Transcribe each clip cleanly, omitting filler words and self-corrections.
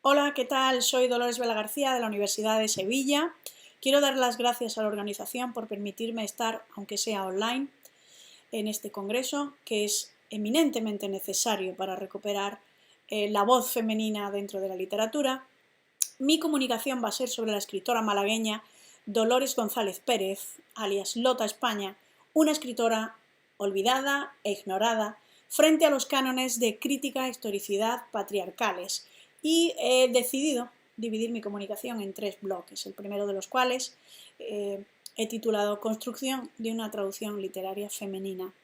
Hola, ¿qué tal? Soy Dolores Vela García de la Universidad de Sevilla. Quiero dar las gracias a la organización por permitirme estar, aunque sea online, en este congreso, que es eminentemente necesario para recuperar la voz femenina dentro de la literatura. Mi comunicación va a ser sobre la escritora malagueña Dolores González Pérez, alias Lota España, una escritora olvidada e ignorada frente a los cánones de crítica e historicidad patriarcales, y he decidido dividir mi comunicación en tres bloques, el primero de los cuales he titulado Construcción de una traducción literaria femenina,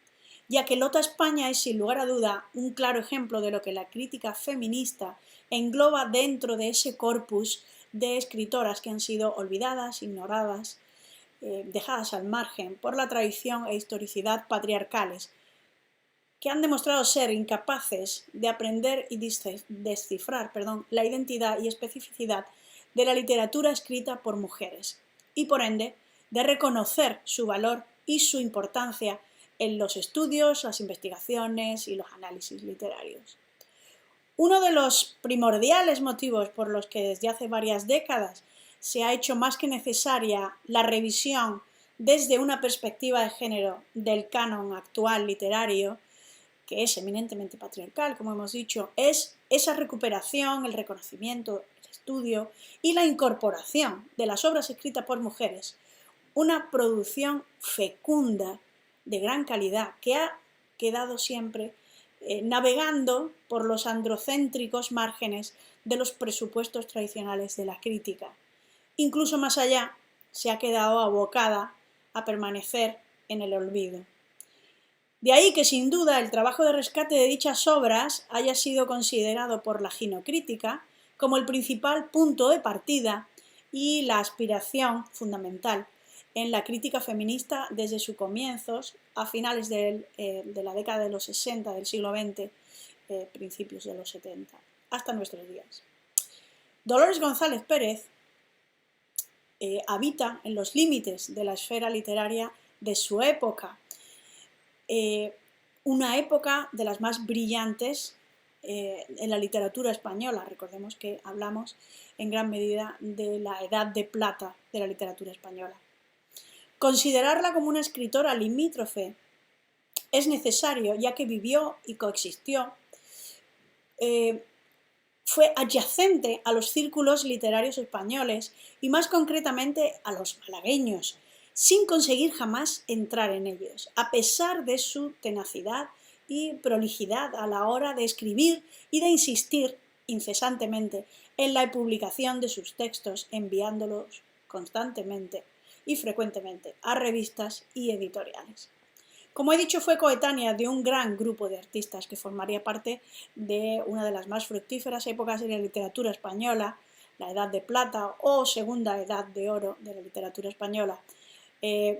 ya que Lota España es sin lugar a duda un claro ejemplo de lo que la crítica feminista engloba dentro de ese corpus de escritoras que han sido olvidadas, ignoradas, dejadas al margen por la tradición e historicidad patriarcales, que han demostrado ser incapaces de aprender y descifrar la identidad y especificidad de la literatura escrita por mujeres, y por ende de reconocer su valor y su importancia en los estudios, las investigaciones y los análisis literarios. Uno de los primordiales motivos por los que desde hace varias décadas se ha hecho más que necesaria la revisión desde una perspectiva de género del canon actual literario, que es eminentemente patriarcal, como hemos dicho, es esa recuperación, el reconocimiento, el estudio y la incorporación de las obras escritas por mujeres, una producción fecunda, de gran calidad, que ha quedado siempre navegando por los androcéntricos márgenes de los presupuestos tradicionales de la crítica. Incluso más allá, se ha quedado abocada a permanecer en el olvido. De ahí que sin duda el trabajo de rescate de dichas obras haya sido considerado por la ginocrítica como el principal punto de partida y la aspiración fundamental en la crítica feminista desde sus comienzos a finales de la década de los 60 del siglo XX, principios de los 70, hasta nuestros días. Dolores González Pérez habita en los límites de la esfera literaria de su época, una época de las más brillantes en la literatura española. Recordemos que hablamos en gran medida de la edad de plata de la literatura española. Considerarla como una escritora limítrofe es necesario, ya que vivió y coexistió, fue adyacente a los círculos literarios españoles y más concretamente a los malagueños, sin conseguir jamás entrar en ellos, a pesar de su tenacidad y prolijidad a la hora de escribir y de insistir incesantemente en la publicación de sus textos, enviándolos constantemente y frecuentemente a revistas y editoriales. Como he dicho, fue coetánea de un gran grupo de artistas que formaría parte de una de las más fructíferas épocas de la literatura española, la Edad de Plata o Segunda Edad de Oro de la literatura española,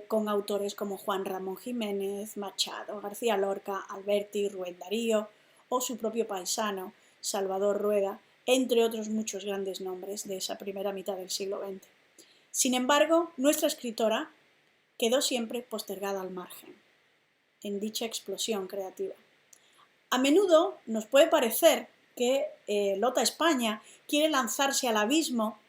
con autores como Juan Ramón Jiménez, Machado, García Lorca, Alberti, Rubén Darío o su propio paisano, Salvador Rueda, entre otros muchos grandes nombres de esa primera mitad del siglo XX. Sin embargo, nuestra escritora quedó siempre postergada al margen en dicha explosión creativa. A menudo nos puede parecer que Lota España quiere lanzarse al abismo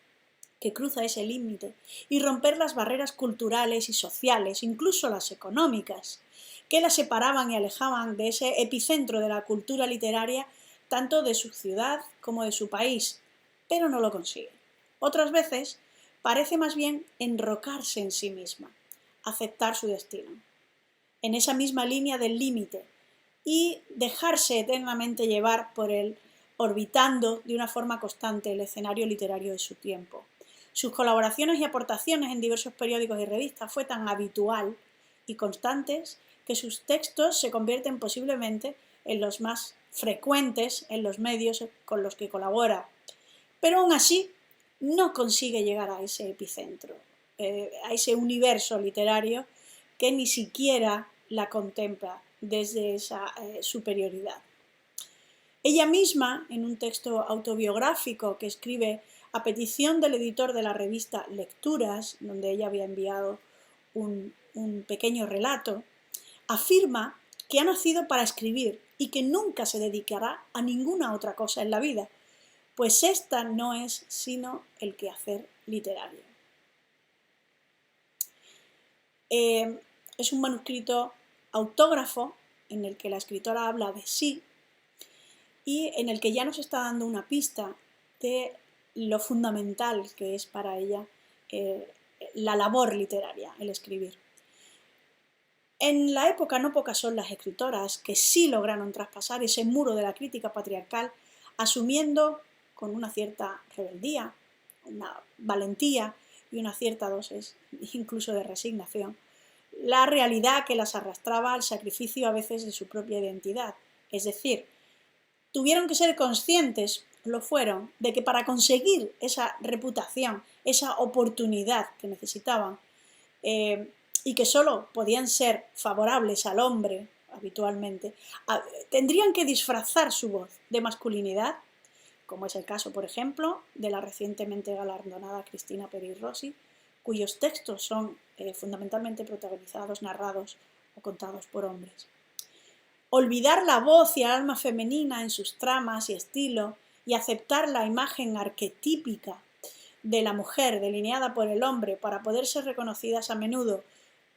que cruza ese límite y romper las barreras culturales y sociales, incluso las económicas, que la separaban y alejaban de ese epicentro de la cultura literaria, tanto de su ciudad como de su país, pero no lo consigue. Otras veces parece más bien enrocarse en sí misma, aceptar su destino, en esa misma línea del límite, y dejarse eternamente llevar por él, orbitando de una forma constante el escenario literario de su tiempo. Sus colaboraciones y aportaciones en diversos periódicos y revistas fue tan habitual y constantes que sus textos se convierten posiblemente en los más frecuentes en los medios con los que colabora. Pero aún así no consigue llegar a ese epicentro, a ese universo literario que ni siquiera la contempla desde esa superioridad. Ella misma, en un texto autobiográfico que escribe a petición del editor de la revista Lecturas, donde ella había enviado un pequeño relato, afirma que ha nacido para escribir y que nunca se dedicará a ninguna otra cosa en la vida, pues esta no es sino el quehacer literario. Es un manuscrito autógrafo en el que la escritora habla de sí y en el que ya nos está dando una pista de lo fundamental que es para ella la labor literaria, el escribir. En la época no pocas son las escritoras que sí lograron traspasar ese muro de la crítica patriarcal, asumiendo con una cierta rebeldía, una valentía y una cierta dosis incluso de resignación, la realidad que las arrastraba al sacrificio a veces de su propia identidad. Es decir, tuvieron que ser conscientes, lo fueron, de que para conseguir esa reputación, esa oportunidad que necesitaban, y que solo podían ser favorables al hombre habitualmente, tendrían que disfrazar su voz de masculinidad, como es el caso, por ejemplo, de la recientemente galardonada Cristina Peri Rossi, cuyos textos son fundamentalmente protagonizados, narrados o contados por hombres. Olvidar la voz y el alma femenina en sus tramas y estilo y aceptar la imagen arquetípica de la mujer delineada por el hombre para poder ser reconocidas a menudo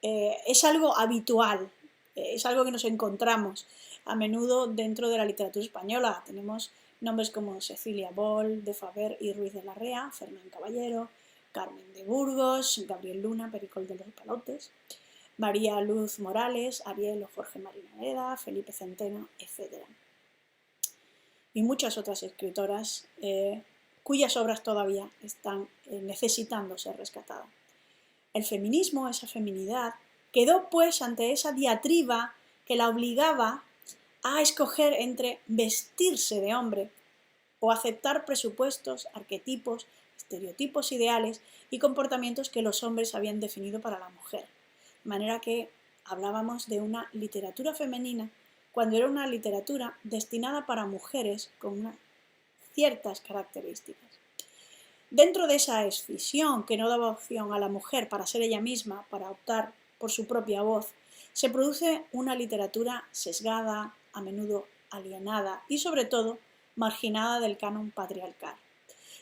es algo habitual, es algo que nos encontramos a menudo dentro de la literatura española. Tenemos nombres como Cecilia Boll, de Faber y Ruiz de Larrea, Fernán Caballero, Carmen de Burgos, Gabriel Luna, Pericol de los Palotes, María Luz Morales, Ariel o Jorge Marinaleda, Felipe Centeno, etc. Y muchas otras escritoras cuyas obras todavía están necesitando ser rescatadas. El feminismo, esa feminidad, quedó pues ante esa diatriba que la obligaba a escoger entre vestirse de hombre o aceptar presupuestos, arquetipos, estereotipos ideales y comportamientos que los hombres habían definido para la mujer. De manera que hablábamos de una literatura femenina cuando era una literatura destinada para mujeres con ciertas características. Dentro de esa escisión que no daba opción a la mujer para ser ella misma, para optar por su propia voz, se produce una literatura sesgada, a menudo alienada y sobre todo marginada del canon patriarcal,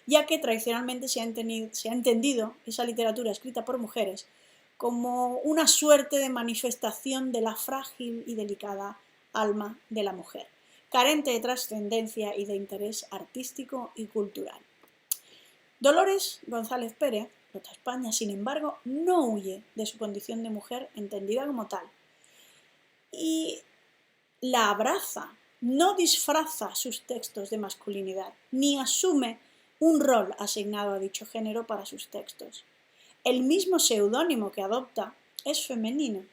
ya que tradicionalmente se ha entendido esa literatura escrita por mujeres como una suerte de manifestación de la frágil y delicada alma de la mujer, carente de trascendencia y de interés artístico y cultural. Dolores González Pérez, Lota España, sin embargo, no huye de su condición de mujer entendida como tal y la abraza, no disfraza sus textos de masculinidad, ni asume un rol asignado a dicho género para sus textos. El mismo seudónimo que adopta es femenino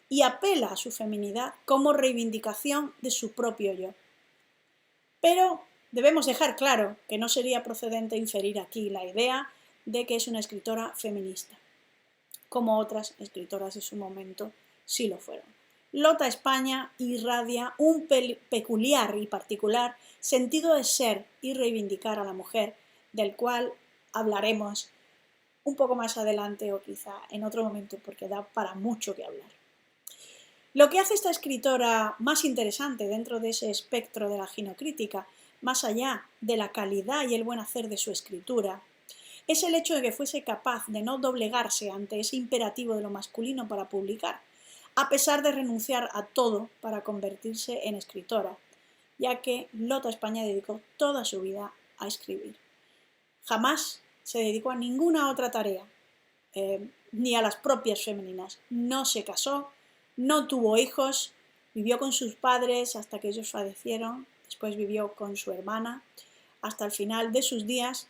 y apela a su feminidad como reivindicación de su propio yo. Pero debemos dejar claro que no sería procedente inferir aquí la idea de que es una escritora feminista, como otras escritoras de su momento sí lo fueron. Lota España irradia un peculiar y particular sentido de ser y reivindicar a la mujer, del cual hablaremos un poco más adelante o quizá en otro momento porque da para mucho que hablar. Lo que hace esta escritora más interesante dentro de ese espectro de la ginocrítica, más allá de la calidad y el buen hacer de su escritura, es el hecho de que fuese capaz de no doblegarse ante ese imperativo de lo masculino para publicar, a pesar de renunciar a todo para convertirse en escritora, ya que Lota España dedicó toda su vida a escribir. Jamás se dedicó a ninguna otra tarea, ni a las propias femeninas. No se casó, no tuvo hijos, vivió con sus padres hasta que ellos fallecieron, después vivió con su hermana, hasta el final de sus días,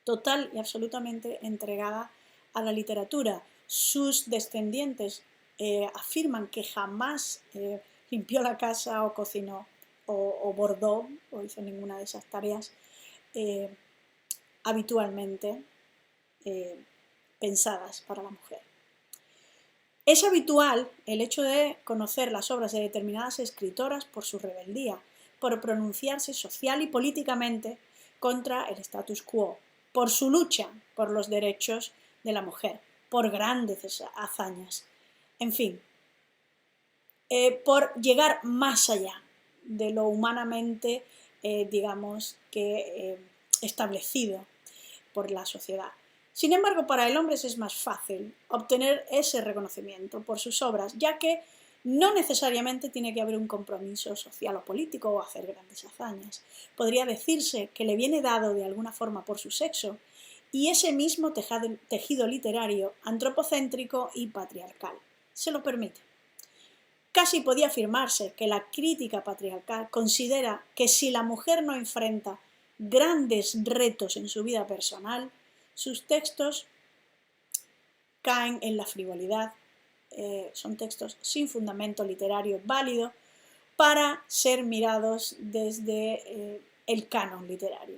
total y absolutamente entregada a la literatura. Sus descendientes afirman que jamás limpió la casa o cocinó o bordó o hizo ninguna de esas tareas habitualmente pensadas para la mujer. Es habitual el hecho de conocer las obras de determinadas escritoras por su rebeldía, por pronunciarse social y políticamente contra el status quo, por su lucha por los derechos de la mujer, por grandes hazañas, en fin, por llegar más allá de lo humanamente digamos que establecido por la sociedad. Sin embargo, para el hombre es más fácil obtener ese reconocimiento por sus obras, ya que no necesariamente tiene que haber un compromiso social o político o hacer grandes hazañas. Podría decirse que le viene dado de alguna forma por su sexo y ese mismo tejido literario antropocéntrico y patriarcal se lo permite. Casi podía afirmarse que la crítica patriarcal considera que si la mujer no enfrenta grandes retos en su vida personal, sus textos caen en la frivolidad, son textos sin fundamento literario válido para ser mirados desde el canon literario.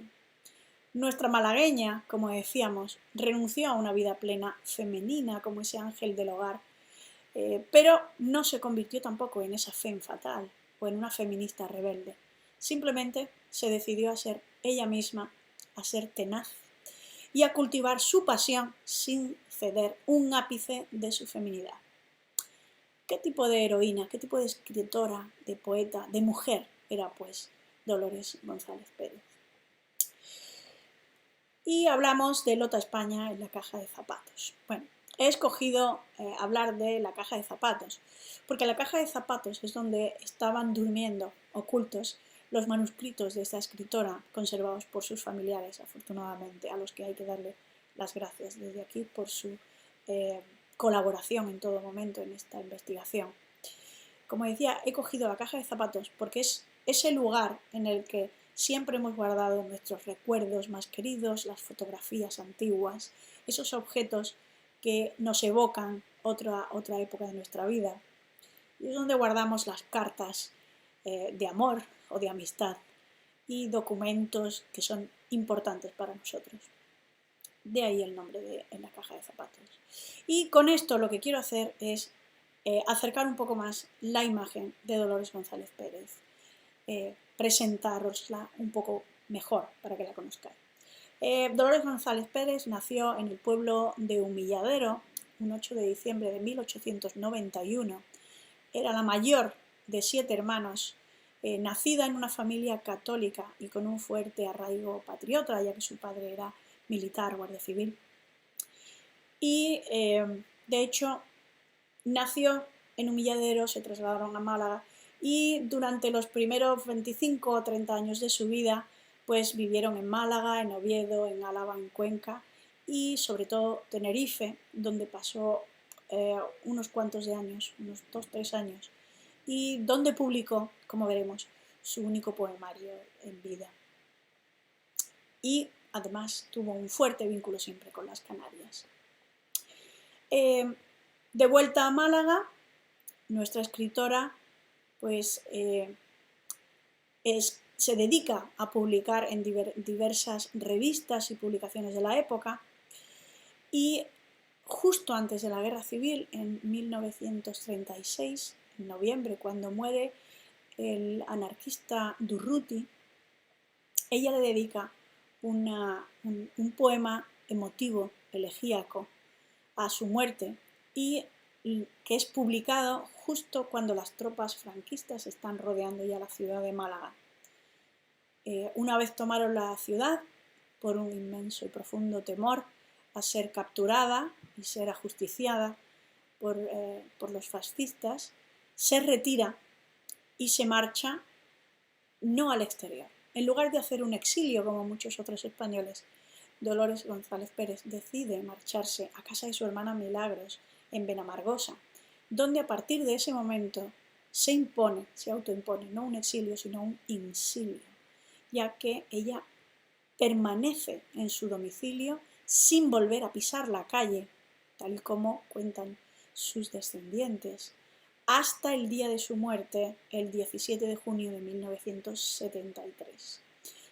Nuestra malagueña, como decíamos, renunció a una vida plena femenina como ese ángel del hogar, pero no se convirtió tampoco en esa femme fatal o en una feminista rebelde. Simplemente se decidió a ser ella misma, a ser tenaz y a cultivar su pasión sin ceder un ápice de su feminidad. ¿Qué tipo de heroína, qué tipo de escritora, de poeta, de mujer era pues Dolores González Pérez? Y hablamos de Lota España en la caja de zapatos. Bueno, he escogido hablar de la caja de zapatos, porque la caja de zapatos es donde estaban durmiendo, ocultos, los manuscritos de esta escritora, conservados por sus familiares, afortunadamente, a los que hay que darle las gracias desde aquí por su colaboración en todo momento en esta investigación. Como decía, he cogido la caja de zapatos porque es ese lugar en el que siempre hemos guardado nuestros recuerdos más queridos, las fotografías antiguas, esos objetos que nos evocan otra época de nuestra vida. Y es donde guardamos las cartas de amor o de amistad y documentos que son importantes para nosotros. De ahí el nombre de En la caja de zapatos. Y con esto lo que quiero hacer es acercar un poco más la imagen de Dolores González Pérez, presentarosla un poco mejor para que la conozcáis. Dolores González Pérez nació en el pueblo de Humilladero un 8 de diciembre de 1891. Era la mayor de 7 hermanos, nacida en una familia católica y con un fuerte arraigo patriota, ya que su padre era militar, guardia civil. Y de hecho nació en Humilladero, se trasladaron a Málaga y durante los primeros 25 o 30 años de su vida pues vivieron en Málaga, en Oviedo, en Álava, en Cuenca y sobre todo Tenerife, donde pasó unos cuantos de años, unos 2-3 años, y donde publicó, como veremos, su único poemario en vida. Y además tuvo un fuerte vínculo siempre con las Canarias. De vuelta a Málaga, nuestra escritora pues, se dedica a publicar en diversas revistas y publicaciones de la época y justo antes de la Guerra Civil, en 1936, en noviembre, cuando muere el anarquista Durruti, ella le dedica un poema emotivo, elegíaco, a su muerte y que es publicado justo cuando las tropas franquistas están rodeando ya la ciudad de Málaga. Una vez tomaron la ciudad, por un inmenso y profundo temor a ser capturada y ser ajusticiada por los fascistas, se retira y se marcha no al exterior. En lugar de hacer un exilio como muchos otros españoles, Dolores González Pérez decide marcharse a casa de su hermana Milagros en Benamargosa, donde a partir de ese momento se autoimpone, no un exilio, sino un insilio, ya que ella permanece en su domicilio sin volver a pisar la calle, tal y como cuentan sus descendientes, hasta el día de su muerte, el 17 de junio de 1973.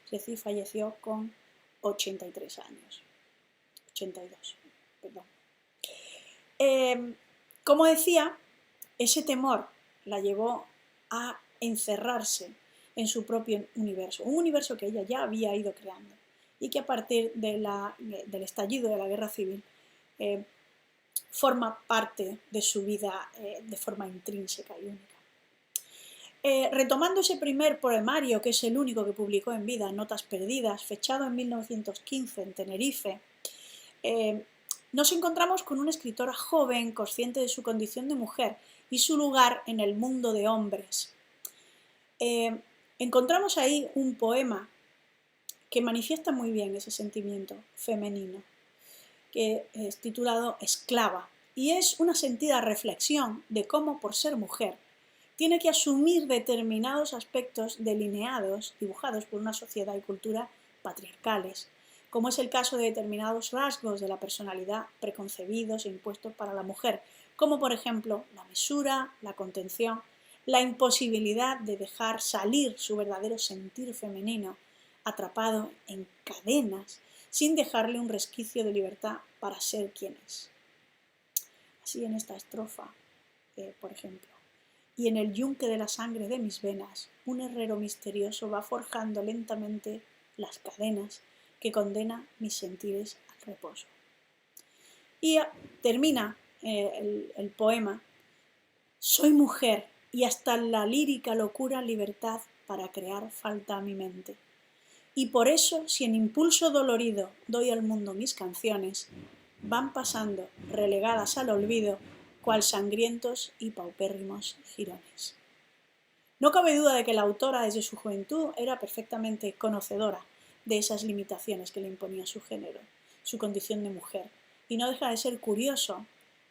Es decir, falleció con 83 años. 82, perdón. Como decía, ese temor la llevó a encerrarse en su propio universo, un universo que ella ya había ido creando y que a partir del estallido de la Guerra Civil forma parte de su vida de forma intrínseca y única. Retomando ese primer poemario, que es el único que publicó en vida, Notas perdidas, fechado en 1915 en Tenerife, nos encontramos con una escritora joven, consciente de su condición de mujer y su lugar en el mundo de hombres. Encontramos ahí un poema que manifiesta muy bien ese sentimiento femenino, que es titulado Esclava, y es una sentida reflexión de cómo, por ser mujer, tiene que asumir determinados aspectos delineados, dibujados por una sociedad y cultura patriarcales, como es el caso de determinados rasgos de la personalidad preconcebidos e impuestos para la mujer, como por ejemplo la mesura, la contención, la imposibilidad de dejar salir su verdadero sentir femenino, atrapado en cadenas, sin dejarle un resquicio de libertad para ser quien es. Así en esta estrofa, por ejemplo. Y en el yunque de la sangre de mis venas, un herrero misterioso va forjando lentamente las cadenas que condena mis sentires al reposo. Y termina el poema: soy mujer y hasta la lírica locura libertad para crear falta a mi mente. Y por eso, si en impulso dolorido doy al mundo mis canciones, van pasando, relegadas al olvido, cual sangrientos y paupérrimos jirones. No cabe duda de que la autora desde su juventud era perfectamente conocedora de esas limitaciones que le imponía su género, su condición de mujer, y no deja de ser curioso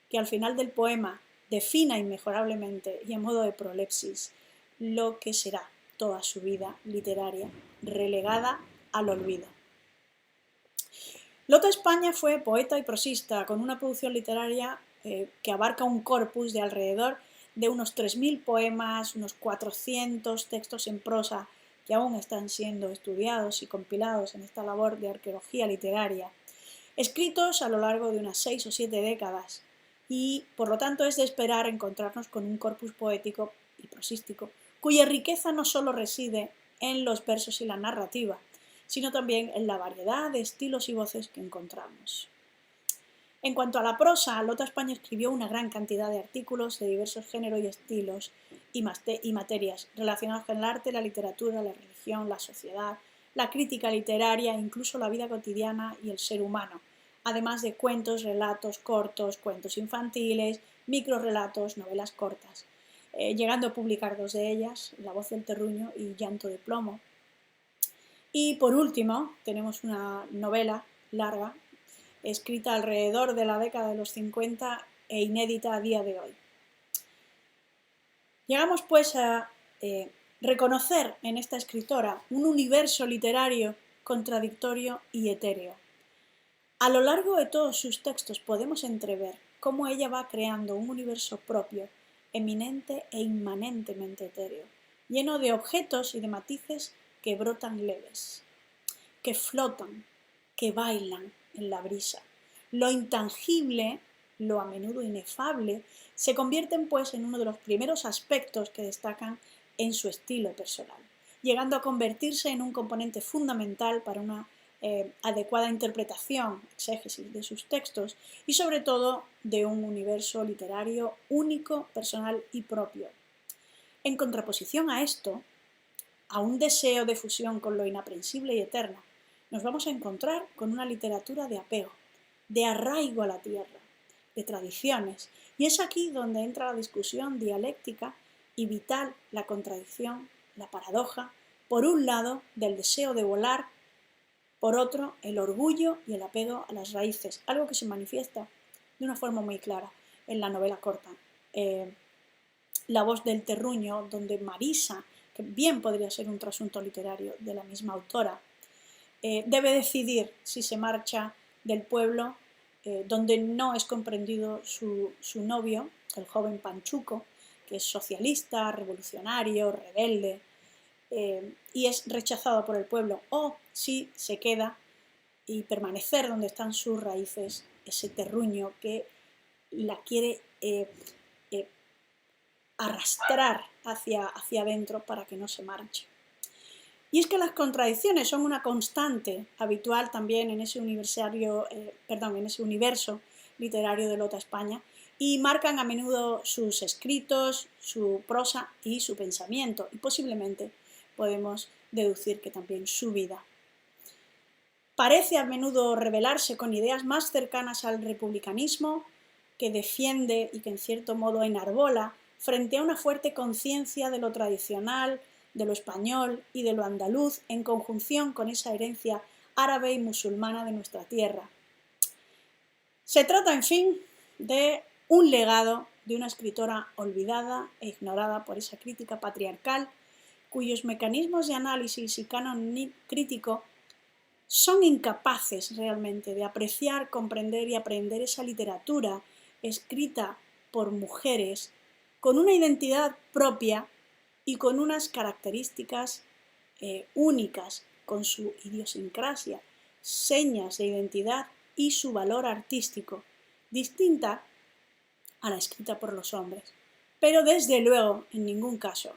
que al final del poema defina inmejorablemente y en modo de prolepsis lo que será toda su vida literaria, relegada al olvido. Lota España fue poeta y prosista, con una producción literaria que abarca un corpus de alrededor de unos 3.000 poemas, unos 400 textos en prosa que aún están siendo estudiados y compilados en esta labor de arqueología literaria, escritos a lo largo de unas 6 o 7 décadas, y por lo tanto es de esperar encontrarnos con un corpus poético y prosístico cuya riqueza no solo reside en los versos y la narrativa, sino también en la variedad de estilos y voces que encontramos. En cuanto a la prosa, Lota España escribió una gran cantidad de artículos de diversos géneros y estilos y materias relacionados con el arte, la literatura, la religión, la sociedad, la crítica literaria, incluso la vida cotidiana y el ser humano, además de cuentos, relatos cortos, cuentos infantiles, microrrelatos, novelas cortas, llegando a publicar 2 de ellas, La voz del terruño y Llanto de plomo. Y por último, tenemos una novela larga, escrita alrededor de la década de los 50 e inédita a día de hoy. Llegamos pues a reconocer en esta escritora un universo literario contradictorio y etéreo. A lo largo de todos sus textos podemos entrever cómo ella va creando un universo propio, eminente e inmanentemente etéreo, lleno de objetos y de matices que brotan leves, que flotan, que bailan en la brisa. Lo intangible, lo a menudo inefable, se convierten pues en uno de los primeros aspectos que destacan en su estilo personal, llegando a convertirse en un componente fundamental para una adecuada interpretación, exégesis de sus textos y sobre todo de un universo literario único, personal y propio. En contraposición a esto, a un deseo de fusión con lo inaprensible y eterno, nos vamos a encontrar con una literatura de apego, de arraigo a la tierra, de tradiciones, y es aquí donde entra la discusión dialéctica y vital, la contradicción, la paradoja, por un lado del deseo de volar, por otro el orgullo y el apego a las raíces, algo que se manifiesta de una forma muy clara en la novela corta La voz del terruño, donde Marisa, que bien podría ser un trasunto literario de la misma autora, debe decidir si se marcha del pueblo donde no es comprendido su novio, el joven Panchuco, que es socialista, revolucionario, rebelde, y es rechazado por el pueblo, o si se queda y permanecer donde están sus raíces, ese terruño que la quiere arrastrar hacia adentro para que no se marche. Y es que las contradicciones son una constante habitual también en ese universo literario de Lota España, y marcan a menudo sus escritos, su prosa y su pensamiento, y posiblemente podemos deducir que también su vida. Parece a menudo rebelarse con ideas más cercanas al republicanismo, que defiende y que en cierto modo enarbola frente a una fuerte conciencia de lo tradicional, de lo español y de lo andaluz, en conjunción con esa herencia árabe y musulmana de nuestra tierra. Se trata, en fin, de un legado de una escritora olvidada e ignorada por esa crítica patriarcal, cuyos mecanismos de análisis y canon crítico son incapaces realmente de apreciar, comprender y aprender esa literatura escrita por mujeres con una identidad propia y con unas características únicas, con su idiosincrasia, señas de identidad y su valor artístico, distinta a la escrita por los hombres, pero desde luego, en ningún caso,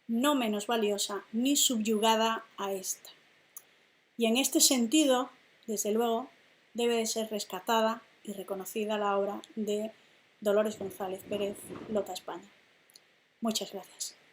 no menos valiosa ni subyugada a esta. Y en este sentido, desde luego, debe de ser rescatada y reconocida la obra de Dolores González Pérez, Lota España. Muchas gracias.